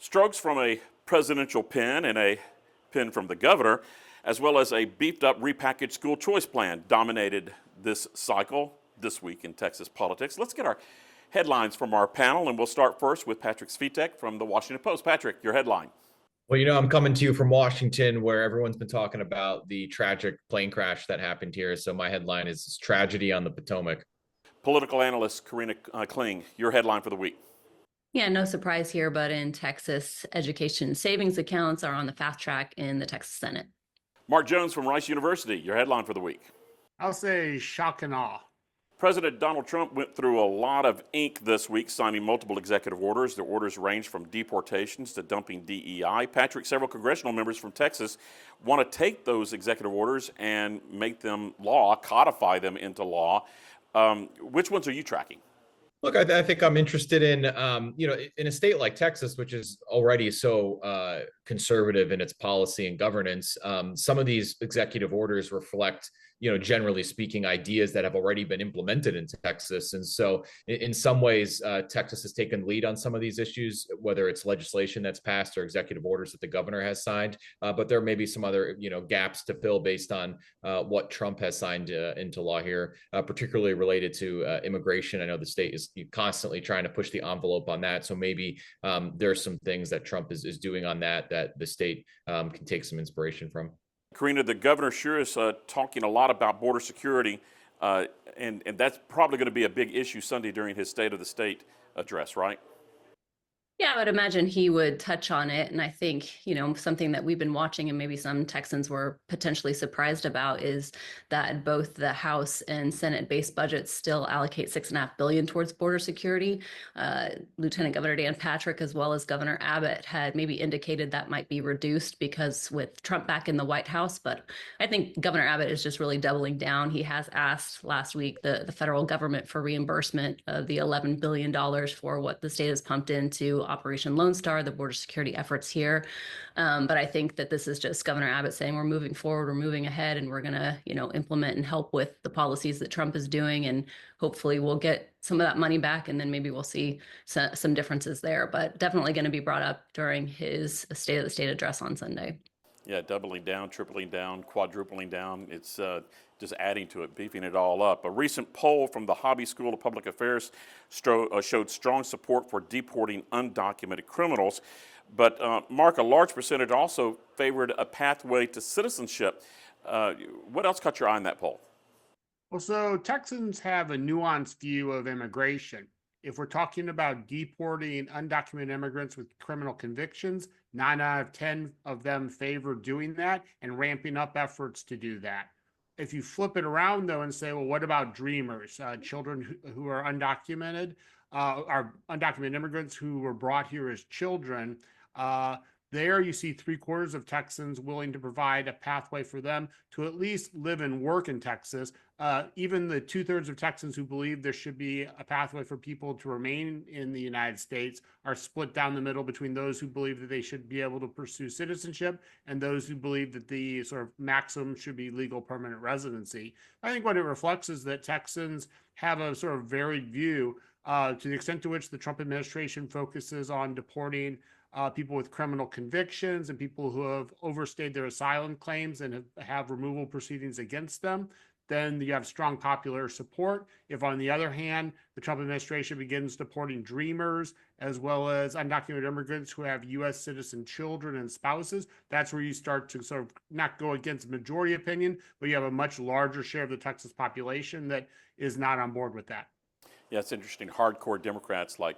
Strokes from a presidential pen and a pen from the governor, as well as a beefed up repackaged school choice plan, dominated this cycle this week in Texas politics. Let's get our headlines from our panel, and we'll start first with Patrick Svitek from the Washington Post. Patrick, your headline. Well, I'm coming to you from Washington, where everyone's been talking about the tragic plane crash that happened here. So my headline is Tragedy on the Potomac. Political analyst Karina Kling, your headline for the week. Yeah, no surprise here, but in Texas, education savings accounts are on the fast track in the Texas Senate. Mark Jones from Rice University, your headline for the week. I'll say shock and awe. President Donald Trump went through a lot of ink this week, signing multiple executive orders. The orders range from deportations to dumping DEI. Patrick, several congressional members from Texas want to take those executive orders and make them law, codify them into law. Which ones are you tracking? Look, I think I'm interested in, in a state like Texas, which is already so conservative in its policy and governance. Some of these executive orders reflect, generally speaking, ideas that have already been implemented in Texas. And so in some ways, Texas has taken lead on some of these issues, whether it's legislation that's passed or executive orders that the governor has signed. But there may be some other, gaps to fill based on what Trump has signed into law here, particularly related to immigration. I know the state is constantly trying to push the envelope on that. So maybe there's some things that Trump is doing on that the state can take some inspiration from. Karina, the governor sure is talking a lot about border security, and that's probably going to be a big issue Sunday during his State of the State address, right? Yeah, I would imagine he would touch on it. And I think, something that we've been watching and maybe some Texans were potentially surprised about is that both the House and Senate base budgets still allocate $6.5 billion towards border security. Lieutenant Governor Dan Patrick, as well as Governor Abbott, had maybe indicated that might be reduced because with Trump back in the White House. But I think Governor Abbott is just really doubling down. He has asked last week the federal government for reimbursement of the $11 billion for what the state has pumped into Operation Lone Star, the border security efforts here. But I think that this is just Governor Abbott saying we're moving forward, we're moving ahead, and we're going to, implement and help with the policies that Trump is doing. And hopefully we'll get some of that money back, and then maybe we'll see some differences there. But definitely going to be brought up during his State of the State address on Sunday. Yeah, doubling down, tripling down, quadrupling down. It's just adding to it, beefing it all up. A recent poll from the Hobby School of Public Affairs showed strong support for deporting undocumented criminals. But Mark, a large percentage also favored a pathway to citizenship. What else caught your eye in that poll? Well, so Texans have a nuanced view of immigration. If we're talking about deporting undocumented immigrants with criminal convictions, 9 out of 10 of them favor doing that and ramping up efforts to do that. If you flip it around, though, and say, well, what about dreamers, children who are undocumented, are undocumented immigrants who were brought here as children? There you see 3/4 of Texans willing to provide a pathway for them to at least live and work in Texas. Even the 2/3 of Texans who believe there should be a pathway for people to remain in the United States are split down the middle between those who believe that they should be able to pursue citizenship and those who believe that the sort of maximum should be legal permanent residency. I think what it reflects is that Texans have a sort of varied view to the extent to which the Trump administration focuses on deporting people with criminal convictions and people who have overstayed their asylum claims and have removal proceedings against them. Then you have strong popular support. If, on the other hand, the Trump administration begins deporting dreamers as well as undocumented immigrants who have U.S. citizen children and spouses, that's where you start to sort of not go against majority opinion, but you have a much larger share of the Texas population that is not on board with that. Yeah, it's interesting. Hardcore Democrats like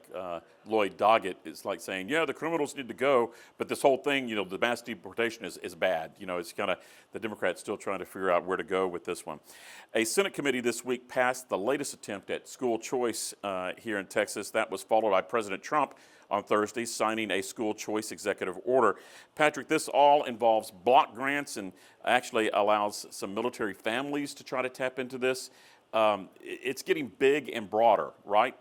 Lloyd Doggett is like saying, yeah, the criminals need to go, but this whole thing, the mass deportation is bad. It's kind of the Democrats still trying to figure out where to go with this one. A Senate committee this week passed the latest attempt at school choice here in Texas. That was followed by President Trump on Thursday signing a school choice executive order. Patrick, this all involves block grants and actually allows some military families to try to tap into this. It's getting big and broader, right?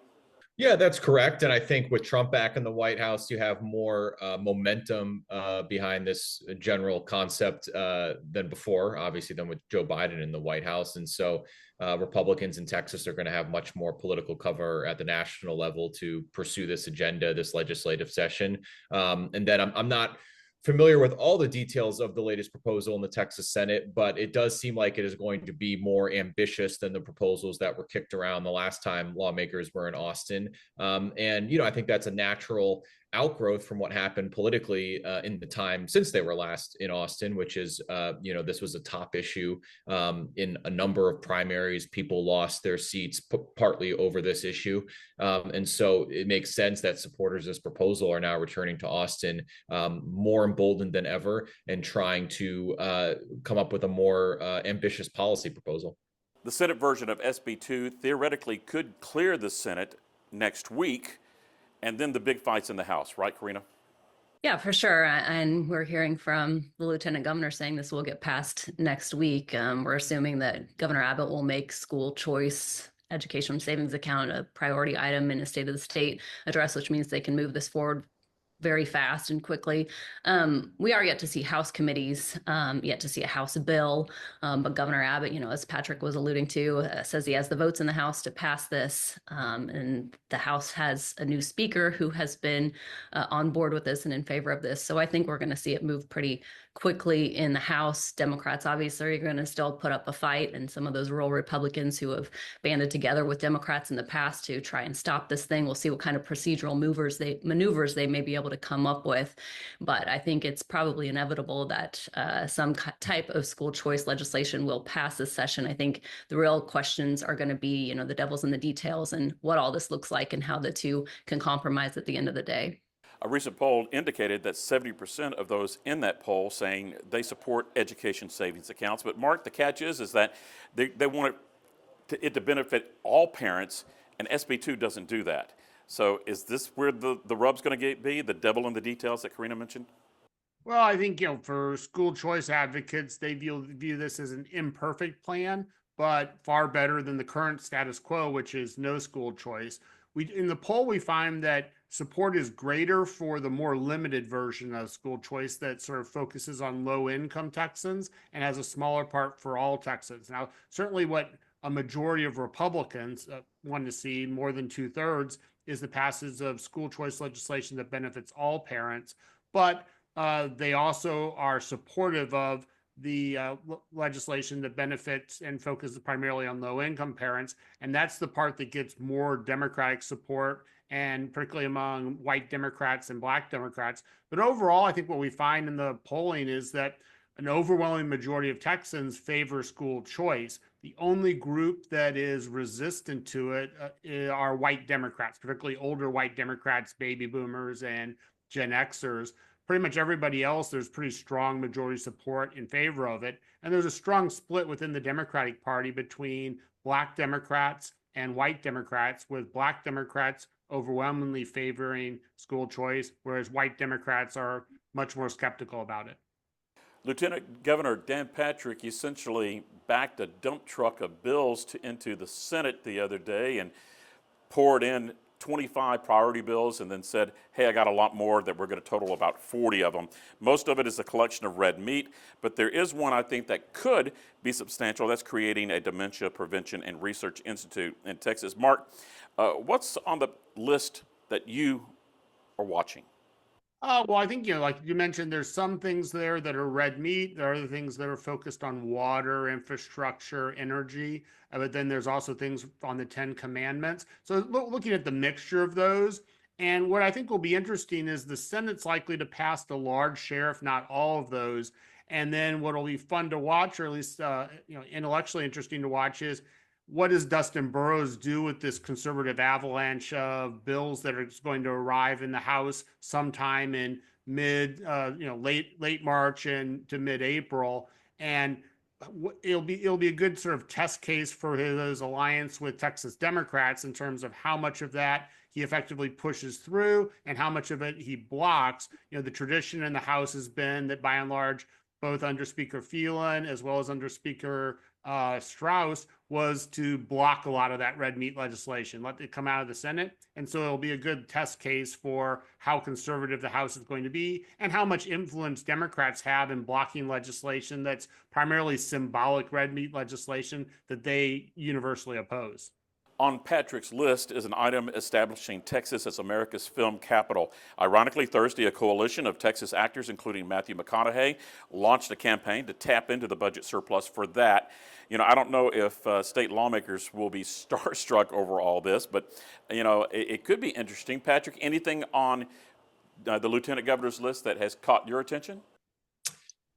Yeah, that's correct. And I think with Trump back in the White House, you have more momentum behind this general concept than before, obviously, than with Joe Biden in the White House. And so Republicans in Texas are going to have much more political cover at the national level to pursue this agenda, this legislative session. And then I'm not familiar with all the details of the latest proposal in the Texas Senate, but it does seem like it is going to be more ambitious than the proposals that were kicked around the last time lawmakers were in Austin. And, I think that's a natural outgrowth from what happened politically in the time since they were last in Austin, which is, this was a top issue in a number of primaries. People lost their seats partly over this issue. And so it makes sense that supporters of this proposal are now returning to Austin more emboldened than ever and trying to come up with a more ambitious policy proposal. The Senate version of SB 2 theoretically could clear the Senate next week, and then the big fights in the House, right, Karina? Yeah, for sure. And we're hearing from the lieutenant governor saying this will get passed next week. We're assuming that Governor Abbott will make school choice education savings account a priority item in a state of the state address, which means they can move this forward very fast and quickly. We are yet to see House committees, yet to see a House bill. But Governor Abbott, as Patrick was alluding to, says he has the votes in the House to pass this. And the House has a new speaker who has been on board with this and in favor of this. So I think we're going to see it move pretty quickly in the House. Democrats obviously are going to still put up a fight, and some of those rural Republicans who have banded together with Democrats in the past to try and stop this thing. We'll see what kind of procedural maneuvers they may be able to come up with. But I think it's probably inevitable that some type of school choice legislation will pass this session. I think the real questions are going to be, the devil's in the details and what all this looks like and how the two can compromise at the end of the day. A recent poll indicated that 70% of those in that poll saying they support education savings accounts. But Mark, the catch is that they want it to benefit all parents, and SB 2 doesn't do that. So is this where the rub's going to be, the devil in the details that Karina mentioned? Well, I think, for school choice advocates, they view this as an imperfect plan, but far better than the current status quo, which is no school choice. In the poll, we find that support is greater for the more limited version of school choice that sort of focuses on low-income Texans and has a smaller part for all Texans. Now, certainly what a majority of Republicans want to see, more than 2/3, is the passage of school choice legislation that benefits all parents. But they also are supportive of the legislation that benefits and focuses primarily on low-income parents. And that's the part that gets more Democratic support, and particularly among white Democrats and Black Democrats. But overall, I think what we find in the polling is that an overwhelming majority of Texans favor school choice. The only group that is resistant to it are white Democrats, particularly older white Democrats, baby boomers, and Gen Xers. Pretty much everybody else, there's pretty strong majority support in favor of it. And there's a strong split within the Democratic Party between Black Democrats and white Democrats, with Black Democrats overwhelmingly favoring school choice, whereas white Democrats are much more skeptical about it. Lieutenant Governor Dan Patrick essentially backed a dump truck of bills into the Senate the other day and poured in 25 priority bills and then said, hey, I got a lot more that we're going to total about 40 of them. Most of it is a collection of red meat, but there is one I think that could be substantial. That's creating a dementia prevention and research institute in Texas. Mark, what's on the list that you are watching? Well, I think, like you mentioned, there's some things there that are red meat. There are other things that are focused on water, infrastructure, energy. But then there's also things on the 10 Commandments. So looking at the mixture of those, and what I think will be interesting is the Senate's likely to pass a large share, if not all of those. And then what will be fun to watch, or at least intellectually interesting to watch, is what does Dustin Burrows do with this conservative avalanche of bills that are going to arrive in the House sometime in late March and to mid-April? And it'll be a good sort of test case for his alliance with Texas Democrats in terms of how much of that he effectively pushes through and how much of it he blocks. The tradition in the House has been that by and large, both under Speaker Phelan as well as under Speaker Strauss was to block a lot of that red meat legislation, let it come out of the Senate. And so it'll be a good test case for how conservative the House is going to be and how much influence Democrats have in blocking legislation that's primarily symbolic red meat legislation that they universally oppose. On Patrick's list is an item establishing Texas as America's film capital. Ironically, Thursday, a coalition of Texas actors, including Matthew McConaughey, launched a campaign to tap into the budget surplus for that. You know, I don't know if state lawmakers will be starstruck over all this, but, you know, it could be interesting. Patrick, anything on the lieutenant governor's list that has caught your attention?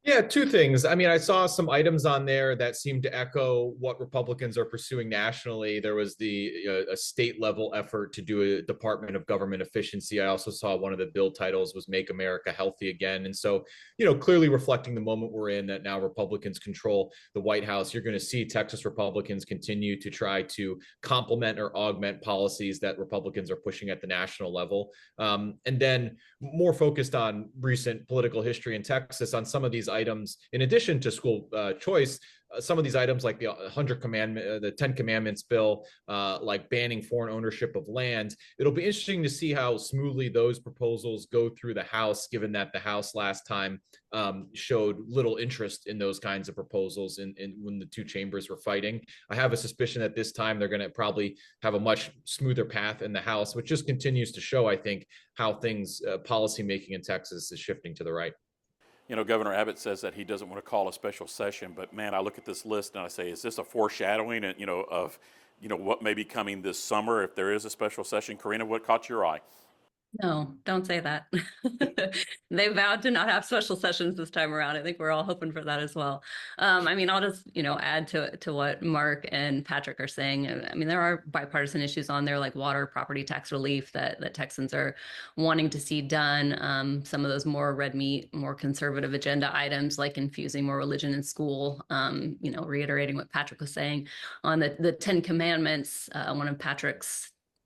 Yeah, two things. I mean, I saw some items on there that seemed to echo what Republicans are pursuing nationally. There was a state level effort to do a Department of Government Efficiency. I also saw one of the bill titles was Make America Healthy Again. And so, you know, clearly reflecting the moment we're in, that now Republicans control the White House. You're going to see Texas Republicans continue to try to complement or augment policies that Republicans are pushing at the national level. And then more focused on recent political history in Texas on some of these items, in addition to school choice, some of these items like the 10 Commandments bill, like banning foreign ownership of land. It'll be interesting to see how smoothly those proposals go through the House, given that the House last time showed little interest in those kinds of proposals in when the two chambers were fighting. I have a suspicion that this time they're going to probably have a much smoother path in the House, which just continues to show, I think, how things, policy making in Texas is shifting to the right. You know, Governor Abbott says that he doesn't want to call a special session, but man, I look at this list and I say, is this a foreshadowing, of what may be coming this summer if there is a special session? Karina, what caught your eye? No, don't say that. They vowed to not have special sessions this time around. I think we're all hoping for that as well. I mean, I'll just, add to what Mark and Patrick are saying. I mean, there are bipartisan issues on there like water, property tax relief that Texans are wanting to see done. Some of those more red meat, more conservative agenda items like infusing more religion in school, reiterating what Patrick was saying on the 10 Commandments, one of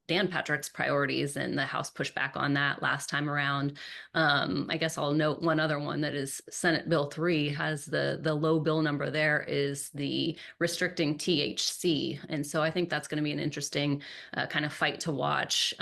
Dan Patrick's priorities, and the House pushed back on that last time around. I guess I'll note one other one that is Senate Bill 3 has the low bill number there is the restricting THC. And so I think that's going to be an interesting kind of fight to watch.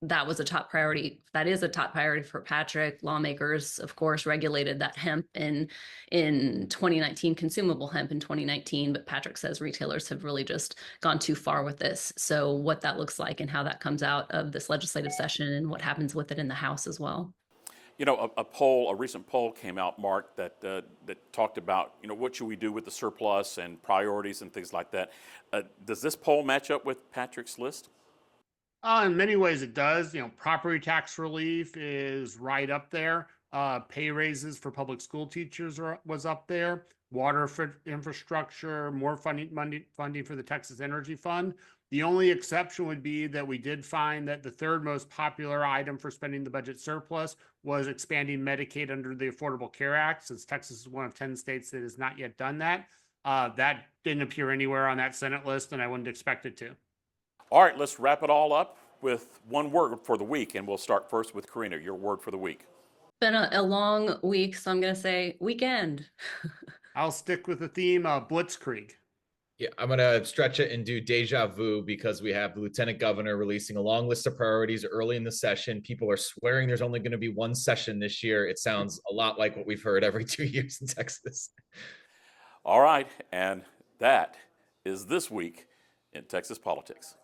That was a top priority. That is a top priority for Patrick. Lawmakers, of course, regulated that hemp in 2019, consumable hemp in 2019, but Patrick says retailers have really just gone too far with this. So what that looks like and how that comes out of this legislative session and what happens with it in the House as well. You know, a recent poll came out, Mark, that talked about, what should we do with the surplus and priorities and things like that. Does this poll match up with Patrick's list? In many ways it does. Property tax relief is right up there. Pay raises for public school teachers was up there. Water for infrastructure, more funding for the Texas Energy Fund. The only exception would be that we did find that the third most popular item for spending the budget surplus was expanding Medicaid under the Affordable Care Act, since Texas is one of 10 states that has not yet done that. That didn't appear anywhere on that Senate list, and I wouldn't expect it to. All right, let's wrap it all up with one word for the week, and we'll start first with Karina, your word for the week. It's been a long week, so I'm going to say weekend. I'll stick with the theme of blitzkrieg. Yeah, I'm going to stretch it and do deja vu because we have the lieutenant governor releasing a long list of priorities early in the session. People are swearing there's only going to be one session this year. It sounds a lot like what we've heard every 2 years in Texas. All right, and that is This Week in Texas Politics.